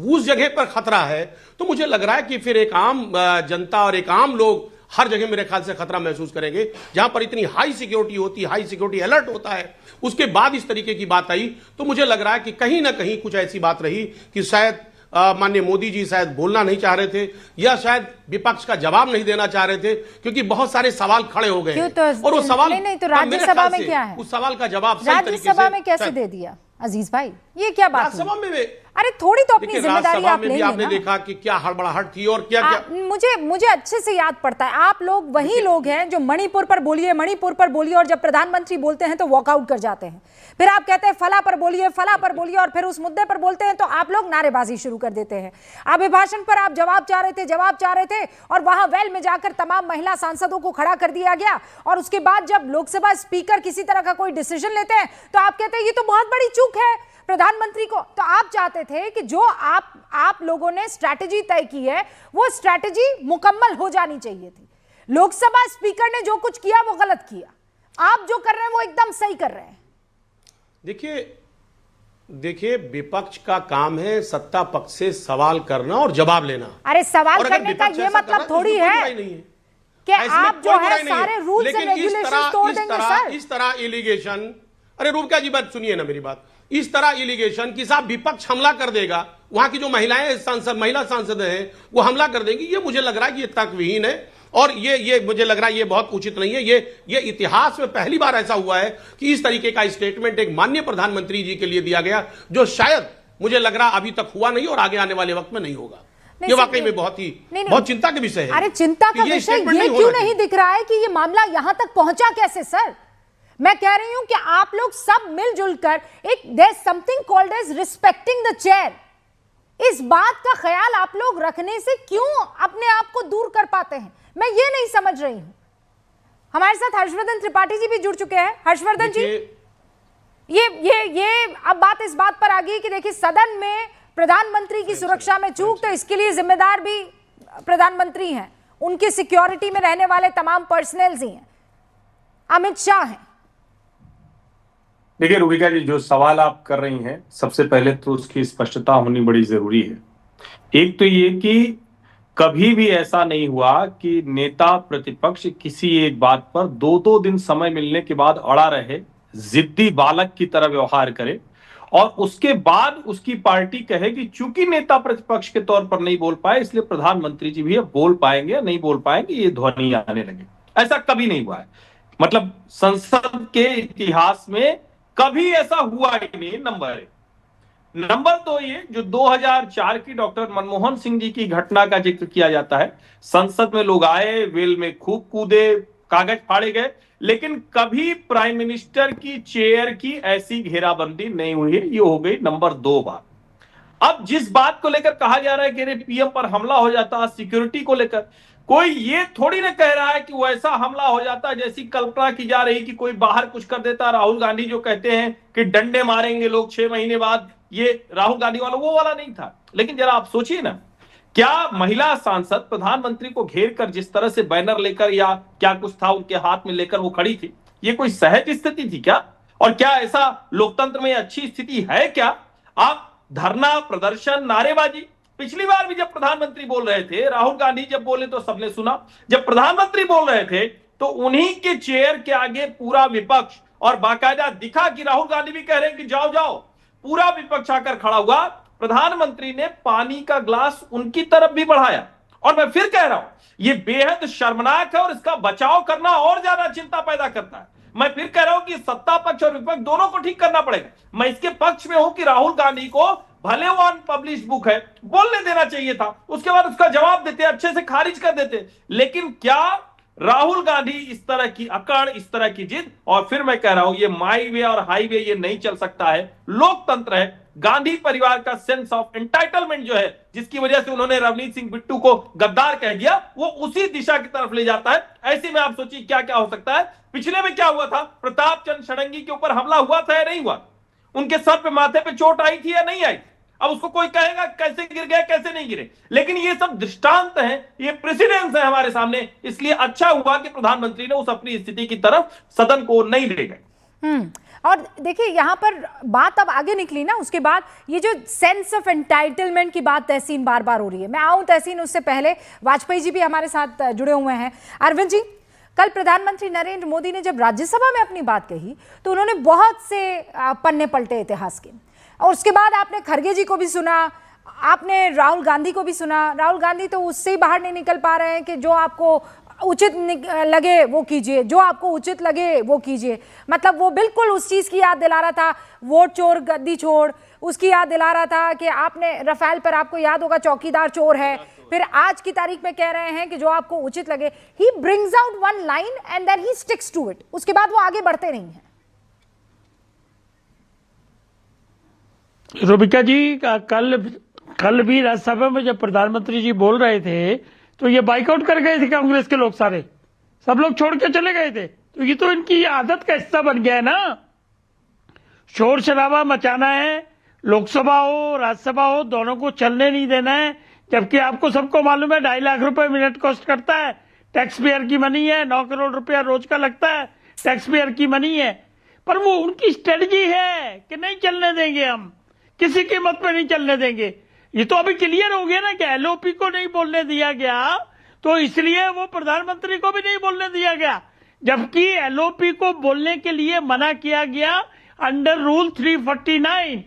उस जगह पर खतरा है तो मुझे लग रहा है कि फिर एक आम जनता और एक आम लोग हर जगह मेरे ख्याल से खतरा महसूस करेंगे। जहां पर इतनी हाई सिक्योरिटी होती, हाई सिक्योरिटी अलर्ट होता है, उसके बाद इस तरीके की बात आई, तो मुझे लग रहा है कि कहीं ना कहीं कुछ ऐसी बात रही कि शायद माननीय मोदी जी शायद बोलना नहीं चाह रहे थे या शायद विपक्ष का जवाब नहीं देना चाह रहे थे, क्योंकि बहुत सारे सवाल खड़े हो गए और वो सवाल नहीं, तो राज्यसभा में क्या है, उस सवाल का जवाब राज्यसभा में कैसे दे दिया अजीज भाई? ये क्या बात? राज्यसभा में अरे थोड़ी तो अपनी जिम्मेदारी आप लेंगे ना। आपने देखा कि क्या हड़बड़ाहट थी और क्या मुझे अच्छे से याद पड़ता है, आप लोग वही लोग हैं जो मणिपुर पर बोलिए और जब प्रधानमंत्री बोलते हैं तो वॉकआउट कर जाते हैं, फिर आप कहते हैं फला पर बोलिए और फिर उस मुद्दे पर बोलते हैं तो आप लोग नारेबाजी शुरू कर देते हैं। अभिभाषण पर आप जवाब चाह रहे थे और वहां वेल में जाकर तमाम महिला सांसदों को खड़ा कर दिया गया, और उसके बाद जब लोकसभा स्पीकर किसी तरह का कोई डिसीजन लेते हैं तो आप कहते हैं ये तो बहुत बड़ी चूक है प्रधानमंत्री को। तो आप चाहते थे कि जो आप लोगों ने स्ट्रैटेजी तय की है वो स्ट्रैटेजी मुकम्मल हो जानी चाहिए थी। लोकसभा स्पीकर ने जो कुछ किया वो गलत किया, आप जो कर रहे हैं वो एकदम सही कर रहे हैं। देखिए विपक्ष का काम है सत्ता पक्ष से सवाल करना और जवाब लेना। अरे सवाल करने का ये मतलब थोड़ी है कि आप जो है सारे रूल्स एंड रेगुलेशंस तोड़ देंगे सर। इस तरह एलिगेशन, अरे रुबिका जी बात सुनिए ना मेरी बात, इस तरह एलिगेशन कि साहब विपक्ष हमला कर देगा, वहां की जो महिला सांसद हैं वो हमला कर देंगी, ये मुझे लग रहा है कि ये तर्कविहीन है और ये मुझे लग रहा है ये बहुत उचित नहीं है। ये इतिहास में पहली बार ऐसा हुआ है कि इस तरीके का स्टेटमेंट एक माननीय प्रधानमंत्री जी के लिए दिया गया, जो शायद मुझे लग रहा अभी तक हुआ नहीं और आगे आने वाले वक्त में नहीं होगा। ये वाकई में बहुत चिंता का विषय है। अरे चिंता का विषय ये क्यों नहीं दिख रहा है कि ये मामला यहां तक पहुंचा कैसे सर? मैं कह रही हूं कि आप लोग सब मिलजुल कर एक there something called as respecting the chair, इस बात का ख्याल आप लोग रखने से क्यों अपने आप को दूर कर पाते हैं, मैं ये नहीं समझ रही हूं। हमारे साथ हर्षवर्धन त्रिपाठी जी भी जुड़ चुके हैं। हर्षवर्धन जी, ये अब बात इस बात पर आ गई कि देखिए सदन में प्रधानमंत्री की सुरक्षा में चूक, तो इसके लिए जिम्मेदार भी प्रधानमंत्री हैं, उनकी सिक्योरिटी में रहने वाले तमाम पर्सनल्स ही हैं, अमित शाह हैं। देखिए रुबिका जी, जो सवाल आप कर रही हैं सबसे पहले तो उसकी स्पष्टता होनी बड़ी जरूरी है। एक तो ये कि कभी भी ऐसा नहीं हुआ कि नेता प्रतिपक्ष किसी एक बात पर 2-2 दिन समय मिलने के बाद अड़ा रहे, जिद्दी बालक की तरह व्यवहार करे और उसके बाद उसकी पार्टी कहे कि चूंकि नेता प्रतिपक्ष के तौर पर नहीं बोल पाए इसलिए प्रधानमंत्री जी भी अब बोल पाएंगे या नहीं बोल पाएंगे, ये ध्वनि आने लगे। ऐसा कभी नहीं हुआ है। मतलब संसद के इतिहास में कभी ऐसा हुआ ही नहीं। नंबर 2 ये जो 2004 की डॉक्टर मनमोहन सिंह जी की घटना का जिक्र किया जाता है, संसद में लोग आए, वेल में खूब कूदे, कागज फाड़े गए, लेकिन कभी प्राइम मिनिस्टर की चेयर की ऐसी घेराबंदी नहीं हुई है। ये हो गई नंबर 2 बात। अब जिस बात को लेकर कहा जा रहा है कि पीएम पर हमला हो जाता सिक्योरिटी को लेकर, कोई ये थोड़ी ना कह रहा है कि वो ऐसा हमला हो जाता जैसी कल्पना की जा रही कि कोई बाहर कुछ कर देता। राहुल गांधी जो कहते हैं कि डंडे मारेंगे लोग 6 महीने बाद, ये राहुल गांधी वाला वो वाला नहीं था। लेकिन जरा आप सोचिए ना, क्या महिला सांसद प्रधानमंत्री को घेर कर जिस तरह से बैनर लेकर या क्या कुछ था उनके हाथ में लेकर वो खड़ी थी, ये कोई सहज स्थिति थी क्या? और क्या ऐसा लोकतंत्र में अच्छी स्थिति है क्या? आप धरना, प्रदर्शन, नारेबाजी, पिछली बार भी जब प्रधानमंत्री बोल रहे थे, राहुल गांधी जब बोले तो सबने सुना, जब प्रधानमंत्री बोल रहे थे तो उन्हीं के चेयर के आगे पूरा विपक्ष, और बाकायदा दिखा कि राहुल गांधी भी कह रहे हैं कि जाओ जाओ, पूरा विपक्ष आकर खड़ा हुआ। प्रधानमंत्री ने पानी का ग्लास उनकी तरफ भी बढ़ाया। और मैं फिर कह रहा हूं, यह बेहद शर्मनाक है और इसका बचाव करना और ज्यादा चिंता पैदा करता है। मैं फिर कह रहा हूं कि सत्ता पक्ष और विपक्ष दोनों को ठीक करना पड़ेगा। मैं इसके पक्ष में हूं कि राहुल गांधी को भले वो अनपब्लिश्ड बुक है बोलने देना चाहिए था, उसके बाद उसका जवाब देते, अच्छे से खारिज कर देते। लेकिन क्या राहुल गांधी इस तरह की अकड़, इस तरह की जिद, और फिर मैं कह रहा हूं ये माई वे और हाईवे ये नहीं चल सकता है। लोकतंत्र है, गांधी परिवार का सेंस ऑफ एंटाइटलमेंट जो है, जिसकी वजह से उन्होंने रवनीत सिंह बिट्टू को गद्दार कह दिया, वो उसी दिशा की तरफ ले जाता है। ऐसे में आप सोचिए क्या क्या हो सकता है। पिछले में क्या हुआ था, प्रताप चंद्र षडंगी के ऊपर हमला हुआ था या नहीं हुआ? उनके सर पे, माथे पे चोट आई थी या नहीं आई? अब उसको कोई कहेगा कैसे गिर गए, कैसे नहीं गिरे, लेकिन ये सब दृष्टांत हैं, ये प्रेसिडेंस है हमारे सामने। इसलिए अच्छा हुआ कि प्रधानमंत्री ने उस अपनी स्थिति की तरफ सदन को नहीं ले गए। और देखिए यहाँ पर बात अब आगे निकली ना, उसके बाद ये जो सेंस ऑफ एंटाइटलमेंट की बात तहसीन बार बार हो रही है। मैं आऊं तहसीन, उससे पहले वाजपेयी जी भी हमारे साथ जुड़े हुए हैं। अरविंद जी, कल प्रधानमंत्री नरेंद्र मोदी ने जब राज्यसभा में अपनी बात कही तो उन्होंने बहुत से पन्ने पलटे इतिहास के, और उसके बाद आपने खरगे जी को भी सुना, आपने राहुल गांधी को भी सुना। राहुल गांधी तो उससे ही बाहर नहीं निकल पा रहे हैं कि जो आपको उचित लगे वो कीजिए, जो आपको उचित लगे वो कीजिए। मतलब वो बिल्कुल उस चीज़ की याद दिला रहा था, वोट चोर गद्दी छोड़, उसकी याद दिला रहा था कि आपने रफेल पर, आपको याद होगा, चौकीदार चोर है। फिर आज की तारीख में कह रहे हैं कि जो आपको उचित लगे। He brings out one line and then he sticks to it, उसके बाद वो आगे बढ़ते नहीं हैं। रूबिका जी, कल भी राज्यसभा में जब प्रधानमंत्री जी बोल रहे थे तो ये बाइकआउट कर गए थे कांग्रेस के लोग, सारे सब लोग छोड़ के चले गए थे। तो ये तो इनकी आदत का हिस्सा बन गया है ना, शोर शराबा मचाना है, लोकसभा हो राज्यसभा हो दोनों को चलने नहीं देना है। जबकि आपको सबको मालूम है 2.5 लाख रुपए मिनट कॉस्ट करता है, टैक्स पेयर की मनी है, 9 करोड़ रुपया रोज का लगता है, टैक्स पेयर की मनी है। पर वो उनकी स्ट्रेटजी है कि नहीं चलने देंगे, हम किसी कीमत पे नहीं चलने देंगे। ये तो अभी क्लियर हो गया ना कि एलओपी को नहीं बोलने दिया गया, तो इसलिए वो प्रधानमंत्री को भी नहीं बोलने दिया गया। जबकि एलओपी को बोलने के लिए मना किया गया अंडर रूल 349।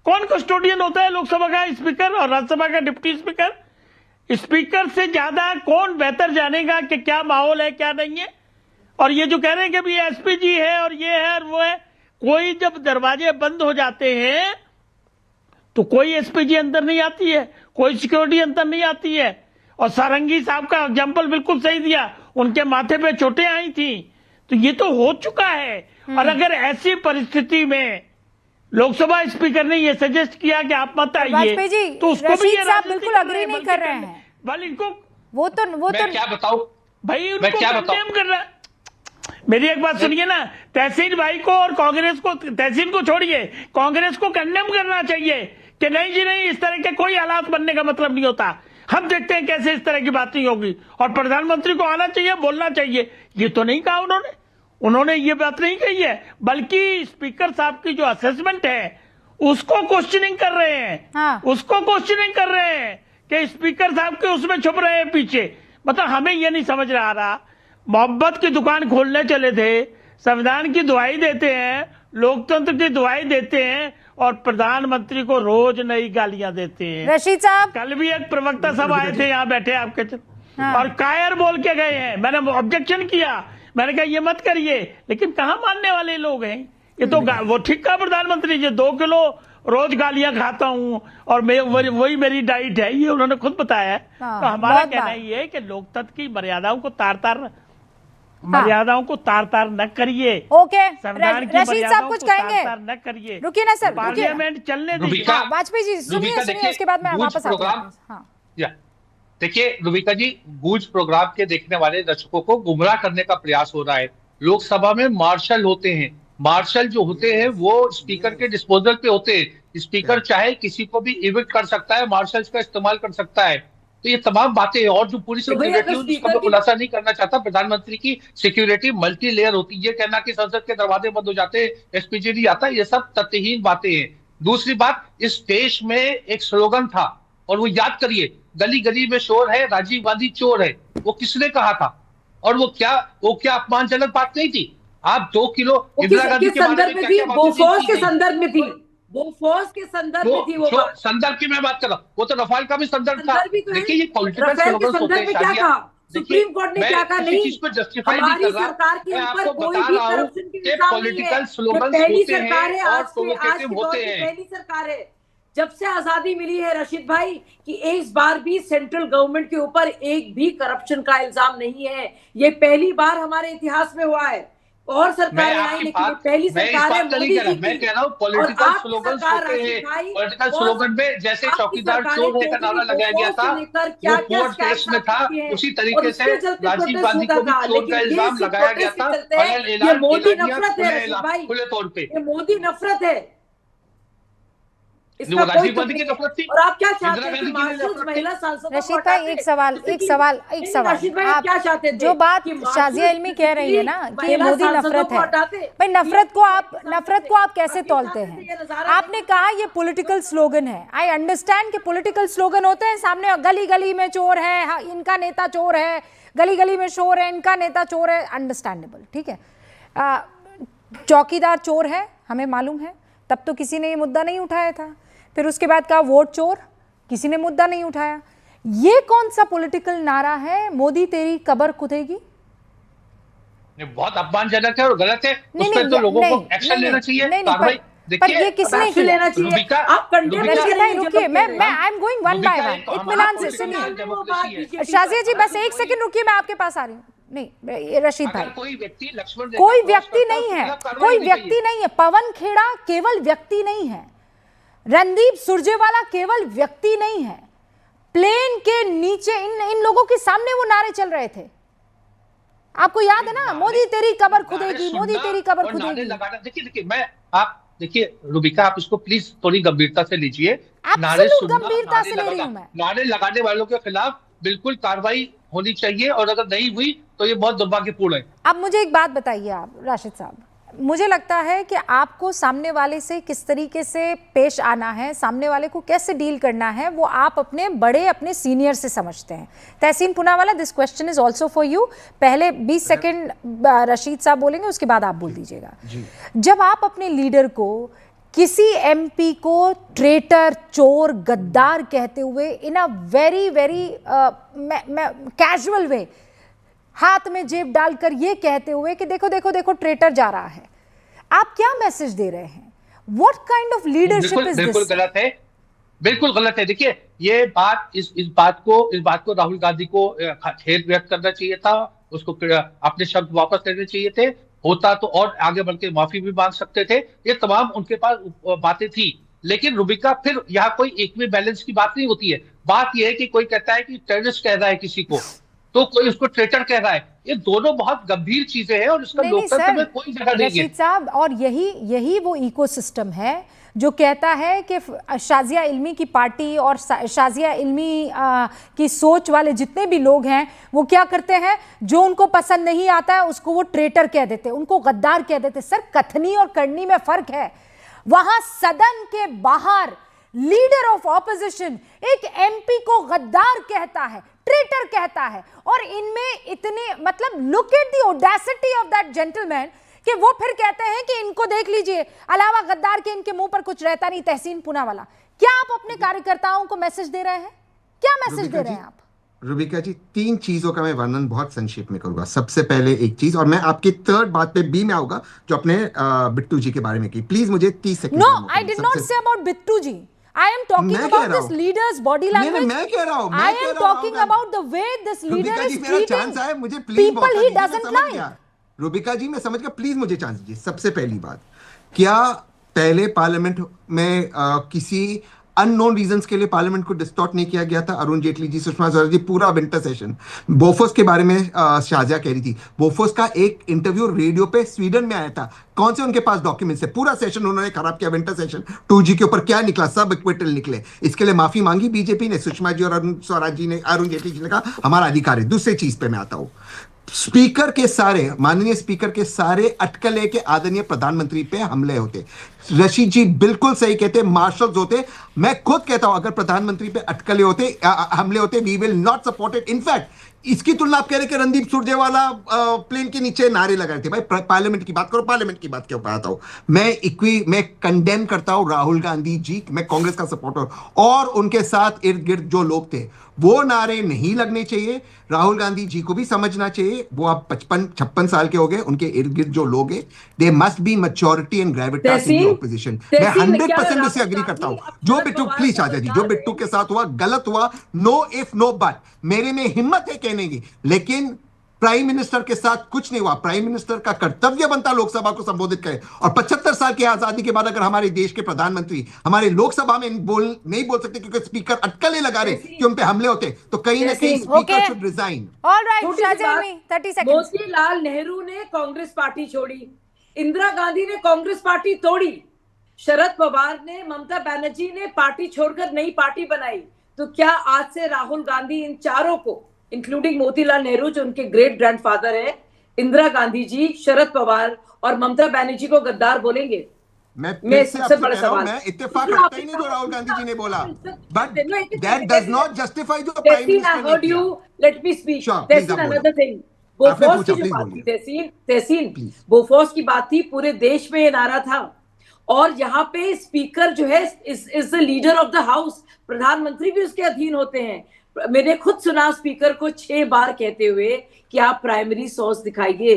कौन कस्टोडियन होता है लोकसभा का? स्पीकर, और राज्यसभा का डिप्टी स्पीकर। स्पीकर से ज्यादा कौन बेहतर जानेगा कि क्या माहौल है क्या नहीं है। और ये जो कह रहे हैं कि भी एसपीजी है और ये है और वो है, कोई जब दरवाजे बंद हो जाते हैं तो कोई एसपीजी अंदर नहीं आती है, कोई सिक्योरिटी अंदर नहीं आती है। और सारंगी साहब का एग्जाम्पल बिल्कुल सही दिया, उनके माथे पे चोटें आई थी। तो ये तो हो चुका है। और अगर ऐसी परिस्थिति में लोकसभा स्पीकर ने ये सजेस्ट किया कि आप मत आइए, तो उसको भी ये बिल्कुल अग्री नहीं कर रहे हैं। बल्कि इनको वो तो क्या बताऊं भाई, उनको कंडेम कर रहा है। मेरी एक बात सुनिए ना, तहसीन भाई को और कांग्रेस को, तहसीन को छोड़िए, कांग्रेस को कंडेम करना चाहिए कि नहीं जी नहीं, इस तरह के कोई हालात बनने का मतलब नहीं होता। हम देखते हैं कैसे इस तरह की बात नहीं होगी। और प्रधानमंत्री को आना चाहिए, बोलना चाहिए। ये तो नहीं कहा उन्होंने ये बात नहीं कही है, बल्कि स्पीकर साहब की जो असेसमेंट है उसको क्वेश्चनिंग कर रहे हैं। हाँ। उसको क्वेश्चनिंग कर रहे हैं कि स्पीकर साहब के उसमें छुप रहे हैं पीछे। मतलब हमें ये नहीं समझ आ रहा, मोहब्बत की दुकान खोलने चले थे, संविधान की दुआई देते हैं, लोकतंत्र की दुआई देते हैं, और प्रधानमंत्री को रोज नई गालियां देते हैं। रशीद साहब, कल भी एक प्रवक्ता सब आए थे यहाँ बैठे आपके, और कायर बोल के गए हैं। मैंने ऑब्जेक्शन किया, मैंने कहा ये मत करिए, लेकिन कहाँ मानने वाले लोग हैं। ये तो वो ठीक कहा प्रधानमंत्री जी, 2 किलो रोज गालियां खाता हूं और मैं वही मेरी डाइट है, ये उन्होंने खुद बताया है। तो हमारा कहना ये है कि लोकतंत्र की मर्यादाओं को तार तार न करिए। ओके, संविधान की रशीद साहब कुछ कहेंगे? तार न करिए, रुकिए ना सर, पार्लियामेंट चलने दीजिए। वाजपेयी जी सुनिए, उसके बाद मैं वापस आती हूं। देखिए रुबिका जी, गूंज प्रोग्राम के देखने वाले दर्शकों को गुमराह करने का प्रयास हो रहा है। लोकसभा में मार्शल होते हैं, मार्शल जो होते हैं वो स्पीकर के डिस्पोजल पे होते हैं। स्पीकर चाहे किसी को भी इविक्ट कर सकता है, मार्शल्स का इस्तेमाल कर सकता है। तो ये तमाम बातें हैं। और जो पूरी सिक्योरिटी उसका मैं खुलासा नहीं करना चाहता, प्रधानमंत्री की सिक्योरिटी मल्टी लेयर होती है। ये कहना कि संसद के दरवाजे बंद हो जाते हैं, एसपीजी नहीं आता, ये सब तथ्यहीन बातें हैं। दूसरी बात, इस देश में एक स्लोगन था और वो याद करिए, गली गली में शोर है, राजीव गांधी चोर है। वो किसने कहा था और वो क्या अपमानजनक बात नहीं थी? आप 2 किलो इंदिरा गांधी के बारे में थी, बोफोर्स के संदर्भ में थी, बोफोर्स के संदर्भ में थी। वो संदर्भ की मैं बात कर रहा हूँ, वो तो रफाल का भी संदर्भ था। देखिए ये पॉलिटिकल स्लोगन्स होते हैं। क्या कहा सुप्रीम कोर्ट ने? क्या कहा? नहीं, चीज को जस्टिफाई नहीं कर रहा, सरकार के ऊपर कोई भी करप्शन की कि पॉलिटिकल स्लोगन्स होते हैं और प्रोवोकेटिव होते हैं। पहली सरकार है जब से आजादी मिली है रशीद भाई कि इस बार भी सेंट्रल गवर्नमेंट के ऊपर एक भी करप्शन का इल्जाम नहीं है। ये पहली बार हमारे इतिहास में हुआ है। और सरकारें आई, लेकिन पहली सरकार है मोदी जी की। मैं कह रहा हूँ पॉलिटिकल स्लोगन्स होते हैं। पॉलिटिकल स्लोगन में जैसे चौकीदार चोर का नारा लगाया गया था, वो पोर्ट केस में था, उसी तरीके से राजीव गांधी को भी चोर का इल्जाम लगाया गया था। ये मोदी नफरत है रशीद भाई, खुले तौर पे ये मोदी नफरत है। इसका राजीव गांधी की नफरत थी। और आप क्या चाहते हैं कि मार्शल्स महिला सांसदों को रशीद भाई एक सवाल आप क्या चाहते थे? जो बात शाजिया इल्मी कह रही है ना कि ये मोदी नफरत है, भाई नफरत को आप कैसे तोलते हैं? आपने कहा ये पॉलिटिकल स्लोगन है। आई अंडरस्टैंड कि पॉलिटिकल स्लोगन होते हैं, सामने गली गली में चोर है, इनका नेता चोर है, गली गली में शोर है, इनका नेता चोर है, अंडरस्टैंडेबल, ठीक है। चौकीदार चोर है, हमें मालूम है, तब तो किसी ने ये मुद्दा नहीं उठाया था। फिर उसके बाद कहा वोट चोर, किसी ने मुद्दा नहीं उठाया। ये कौन सा पॉलिटिकल नारा है? मोदी तेरी कब्र खुदेगी। बहुत अपमानजनक है और गलत है। उस पर तो लोगों को एक्शन लेना चाहिए, कार्रवाई। पर ये किसने किया? लेना चाहिए। आप रुकिए, मैं I am going one by one. इत्मीनान से सुनिए शाजिया जी, बस एक सेकंड रुकिए, मैं आपके पास आ रही हूँ। नहीं रशीद भाई, कोई व्यक्ति नहीं है, कोई व्यक्ति नहीं है। पवन खेड़ा केवल व्यक्ति नहीं है, रणदीप सुरजेवाला केवल व्यक्ति नहीं है। प्लेन के नीचे इन लोगों के सामने वो नारे चल रहे थे, आपको याद है ना? मोदी तेरी कब्र खुदेगी, मोदी तेरी कब्र खुदेगी। देखिए रुबिका, आप इसको प्लीज थोड़ी गंभीरता से लीजिए। गंभीरता से ले रही हूं मैं। नारे लगाने वालों के खिलाफ बिल्कुल कार्रवाई होनी चाहिए और अगर नहीं हुई तो ये बहुत दुर्भाग्यपूर्ण है। अब मुझे एक बात बताइए आप राशिद साहब, मुझे लगता है कि आपको सामने वाले से किस तरीके से पेश आना है, सामने वाले को कैसे डील करना है, वो आप अपने सीनियर से समझते हैं। Tehseen Poonawalla, this question is also for you. पहले 20 सेकंड रशीद साहब बोलेंगे, उसके बाद आप बोल दीजिएगा। जब आप अपने लीडर को, किसी एमपी को ट्रेटर, चोर, गद्दार कहते हुए इन a very very casual way, हाथ में जेब डालकर ये कहते हुए कि देखो देखो देखो ट्रेटर जा रहा है, आप क्या मैसेज दे रहे हैं? What kind of leadership is this? बिल्कुल गलत है, बिल्कुल गलत है। देखिए ये बात, इस बात को राहुल गांधी को खेद व्यक्त करना चाहिए था, उसको अपने शब्द वापस लेने चाहिए थे। होता तो और आगे बढ़ के माफी भी मांग सकते थे। ये तमाम उनके पास बातें थी। लेकिन रुबिका, फिर यहाँ कोई इक्वी बैलेंस की बात नहीं होती है। बात यह है कि कोई कहता है कि टेररिस्ट कह रहा है किसी को, तो कोई उसको ट्रेटर कह रहा है। ये दोनों बहुत गंभीर चीजें हैं और इसका लोकतंत्र में कोई जगह नहीं है। रशीद साहब, और यही वो इकोसिस्टम है जो कहता है कि शाजिया इल्मी की पार्टी और शाजिया इल्मी की सोच वाले जितने भी लोग हैं वो क्या करते हैं, जो उनको पसंद नहीं आता है उसको वो ट्रेटर कह देते, उनको गद्दार कह देते। सर, कथनी और करनी में फर्क है। वहां सदन के बाहर लीडर ऑफ ऑपोजिशन एक एमपी को गद्दार कहता है, ट्रेटर कहता है, और इनमें इतने, मतलब look at the audacity of that gentleman कि वो फिर कहते हैं कि इनको देख लीजिए, अलावा गद्दार के इनके मुंह पर कुछ रहता नहीं। तहसीन पूनावाला, क्या आप अपने कार्यकर्ताओं को मैसेज दे रहे हैं? क्या मैसेज दे रहे हैं आप? रुबिका जी, 3 चीजों का मैं वर्णन बहुत संक्षेप में करूंगा। सबसे पहले एक चीज, और मैं आपकी थर्ड बात पे भी में आऊंगा जो अपने बिट्टू जी के बारे में की। प्लीज मुझे 30 second. No, I did not say about Bittu ji. I am talking मैं कह about रहा this हूं। leader's body language. मैं कह रहा हूं। I am talking about the way this leader Rubika is जी, मेरा treating चांस है, मुझे please people he doesn't like. Rubika ji, मैं समझ गया, प्लीज मुझे चांस दीजिए। सबसे पहली बात, क्या पहले पार्लियामेंट में किसी अननोन रीजंस के लिए पार्लियामेंट को डिस्टॉर्ट नहीं किया गया था? अरुण जेटली जी, सुषमा स्वराज जी, पूरा विंटर सेशन। बोफोर्स के बारे में शाजिया कह रही थी, बोफोर्स का एक इंटरव्यू रेडियो पे स्वीडन में आया था। कौन से उनके पास डॉक्यूमेंट्स है? पूरा सेशन उन्होंने खराब किया, विंटर सेशन 2G के ऊपर। क्या निकला? सब इक्विटल निकले। इसके लिए माफी मांगी बीजेपी ने, सुषमा जी और अरुण स्वराज जी ने, अरुण जेटली जी ने कहा हमारा अधिकार है। दूसरी चीज पे मैं आता हूं, स्पीकर के सारे, माननीय स्पीकर के सारे अटकले के आदरणीय प्रधानमंत्री पे हमले होते। रशीद जी बिल्कुल सही कहते, मार्शल्स होते। मैं खुद कहता हूं अगर प्रधानमंत्री पे अटकले होते, हमले होते, we will not support it. In fact इसकी तुलना आप कह रहे कि रणदीप सुरजेवाला प्लेन के नीचे नारे लगा रहे थे। भाई पार्लियामेंट की बात करो, पार्लियामेंट की बात क्यों आता हूं मैं कंडेम करता हूं राहुल गांधी जी। मैं कांग्रेस का सपोर्टर, और उनके साथ इर्द गिर्द जो लोग थे, वो नारे नहीं लगने चाहिए। राहुल गांधी जी को भी समझना चाहिए, वो आप 55-56 साल के हो गए, उनके इर्द गिर्द जो लोग हैं, they must be maturity and Gravitas in the opposition. मैं 100% इससे एग्री करता हूं। जो बिट्टू, प्लीज आजा जी, जो बिट्टू के साथ हुआ गलत हुआ, नो इफ नो बट। मेरे में हिम्मत है कहने की, लेकिन प्राइम मिनिस्टर के साथ कुछ नहीं हुआ। प्राइम मिनिस्टर का कर्तव्य बनता लोकसभा को संबोधित करे, और 75 साल की आजादी के बाद अगर हमारे देश के प्रधानमंत्री हमारे लोकसभा में नहीं बोल सकते क्योंकि स्पीकर अटकलें लगा रहे कि उन पे हमले होते, तो कहीं ना कहीं speaker should resign. Alright, Shahjahan में 30 सेकंड। मोतीलाल नेहरू ने कांग्रेस पार्टी छोड़ी, इंदिरा गांधी ने कांग्रेस पार्टी तोड़ी, शरद पवार ने, ममता बनर्जी ने पार्टी छोड़कर नई पार्टी बनाई। तो क्या आज से राहुल गांधी इन चारों को, इंक्लूडिंग मोतीलाल नेहरू जो उनके ग्रेट ग्रैंडफादर है, इंदिरा गांधी जी, शरद पवार और ममता बनर्जी को गद्दार बोलेंगे? मैं सबसे बड़ा सवाल, मैं इत्तेफाक रखता ही नहीं जो राहुल गांधी जी ने बोला, but that does not justify जो प्राइम मिनिस्टर ने किया। Let me speak. Another thing, Bofors की जो बात थी, तहसीन बोफोर्स की बात थी, पूरे देश में ये नारा था। और यहाँ पे स्पीकर जो है is the leader of the house, प्रधानमंत्री भी उसके अधीन होते हैं। मैंने खुद सुना स्पीकर को 6 बार कहते हुए कि आप प्राइमरी सोर्स दिखाइए,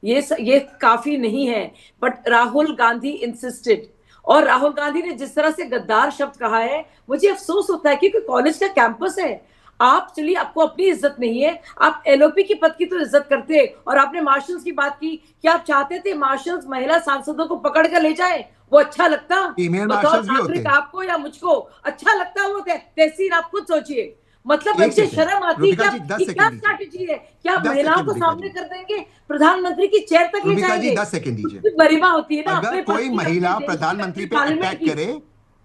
ये काफी नहीं है। बट राहुल गांधी इंसिस्टेड, और राहुल गांधी ने जिस तरह से गद्दार शब्द कहा है, मुझे अफसोस होता है क्योंकि कॉलेज का कैंपस है। आप चलिए, आपको अपनी इज्जत नहीं है, आप एलओपी की पद की तो इज्जत करते। और आपने मार्शल्स की बात की, क्या आप चाहते थे मार्शल्स महिला सांसदों को पकड़ कर ले जाए? वो अच्छा लगता? नागरिक आपको या मुझको अच्छा लगता? वो तहसीन आप खुद सोचिए। मतलब मुझे शर्म आती है। क्या स्ट्रैटेजी है? क्या महिलाओं को सामने कर देंगे, प्रधानमंत्री की चेयर तक ले जाएंगे? 10 सेकंड दीजिए। गरिमा होती है ना। अगर कोई महिला प्रधानमंत्री पे अटैक करे,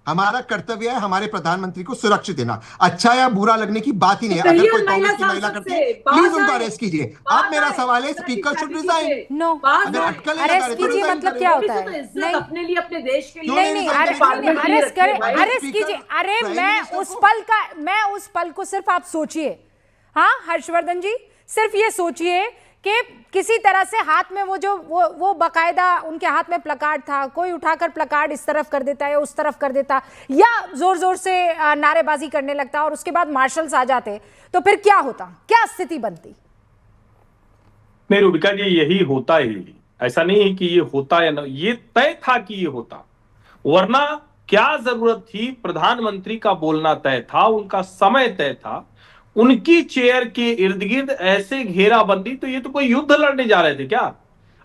हमारा कर्तव्य है हमारे प्रधानमंत्री को सुरक्षित देना। अच्छा या बुरा लगने की बात ही नहीं है। अगर कोई कांग्रेस की महिला करती है, प्लीज उनको अरेस्ट कीजिए। अब मेरा सवाल है, speaker should resign. No, arrest कीजिए मतलब क्या होता है? नहीं, अपने लिए, अपने देश के लिए नहीं, अरेस्ट कीजिए। अरे मैं उस पल को सिर्फ आप सोचिए। हाँ हर्षवर्धन जी, सिर्फ ये सोचिए कि किसी तरह से हाथ में वो बकायदा उनके हाथ में प्लकार्ड था, कोई उठाकर प्लकार्ड इस तरफ कर देता या उस तरफ कर देता, या जोर जोर से नारेबाजी करने लगता, और उसके बाद मार्शल्स आ जाते, तो फिर क्या होता? क्या स्थिति बनती? नहीं रुबिका जी, यही होता ही। ऐसा नहीं है कि ये होता या ना, ये तय था कि ये होता, वरना क्या जरूरत थी? प्रधानमंत्री का बोलना तय था, उनका समय तय था, उनकी चेयर के इर्द गिर्द ऐसे घेराबंदी। तो ये तो कोई युद्ध लड़ने जा रहे थे क्या?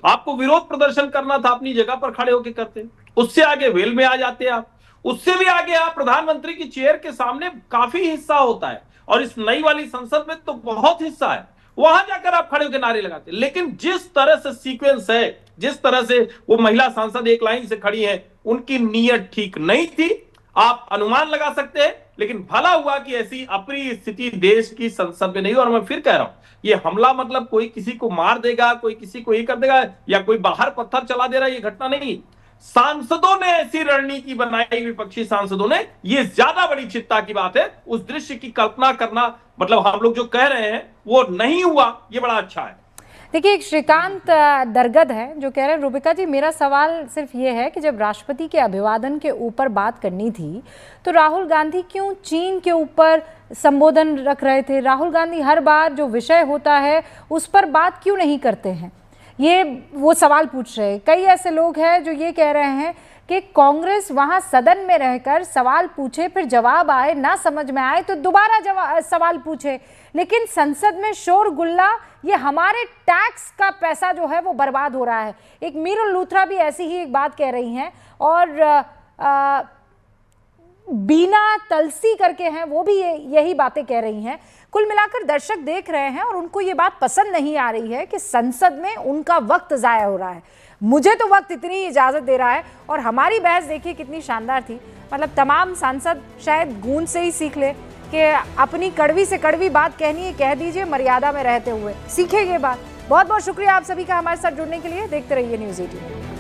आपको विरोध प्रदर्शन करना था, अपनी जगह पर खड़े होकर करते। उससे आगे वेल में आ जाते आप, उससे भी आगे आप प्रधानमंत्री की चेयर के सामने काफी हिस्सा होता है, और इस नई वाली संसद में तो बहुत हिस्सा है, वहां जाकर आप खड़े होकर नारे लगाते। लेकिन जिस तरह से सीक्वेंस है, जिस तरह से वो महिला सांसद एक लाइन से खड़ी है, उनकी नीयत ठीक नहीं थी। आप अनुमान लगा सकते हैं, लेकिन भला हुआ कि ऐसी अप्रिय स्थिति देश की संसद में नहीं। और मैं फिर कह रहा हूं, ये हमला मतलब कोई किसी को मार देगा, कोई किसी को ये कर देगा, या कोई बाहर पत्थर चला दे रहा है, ये घटना नहीं। सांसदों ने ऐसी रणनीति बनाई, विपक्षी सांसदों ने, ये ज्यादा बड़ी चिंता की बात है। उस दृश्य की कल्पना करना, मतलब हम लोग जो कह रहे हैं वो नहीं हुआ, ये बड़ा अच्छा है। देखिए, एक श्रीकांत दरगद है जो कह रहे हैं, रूबिका जी मेरा सवाल सिर्फ ये है कि जब राष्ट्रपति के अभिवादन के ऊपर बात करनी थी तो राहुल गांधी क्यों चीन के ऊपर संबोधन रख रहे थे? राहुल गांधी हर बार जो विषय होता है उस पर बात क्यों नहीं करते हैं? ये वो सवाल पूछ रहे हैं। कई ऐसे लोग हैं जो ये कह रहे हैं कि कांग्रेस वहां सदन में रहकर सवाल पूछे, फिर जवाब आए, ना समझ में आए तो दोबारा सवाल पूछे, लेकिन संसद में शोरगुल्ला, ये हमारे टैक्स का पैसा जो है वो बर्बाद हो रहा है। एक मीरुल लूथरा भी ऐसी ही एक बात कह रही हैं, और बीना तलसी करके हैं वो भी यही बातें कह रही हैं। कुल मिलाकर दर्शक देख रहे हैं और उनको ये बात पसंद नहीं आ रही है कि संसद में उनका वक्त जाया हो रहा है। मुझे तो वक्त इतनी इजाजत दे रहा है, और हमारी बहस देखिए कितनी शानदार थी। मतलब तमाम सांसद शायद गूंज से ही सीख ले कि अपनी कड़वी से कड़वी बात कहनी है, कह दीजिए मर्यादा में रहते हुए, सीखेंगे बात। बहुत बहुत शुक्रिया आप सभी का हमारे साथ जुड़ने के लिए। देखते रहिए न्यूज़ 18।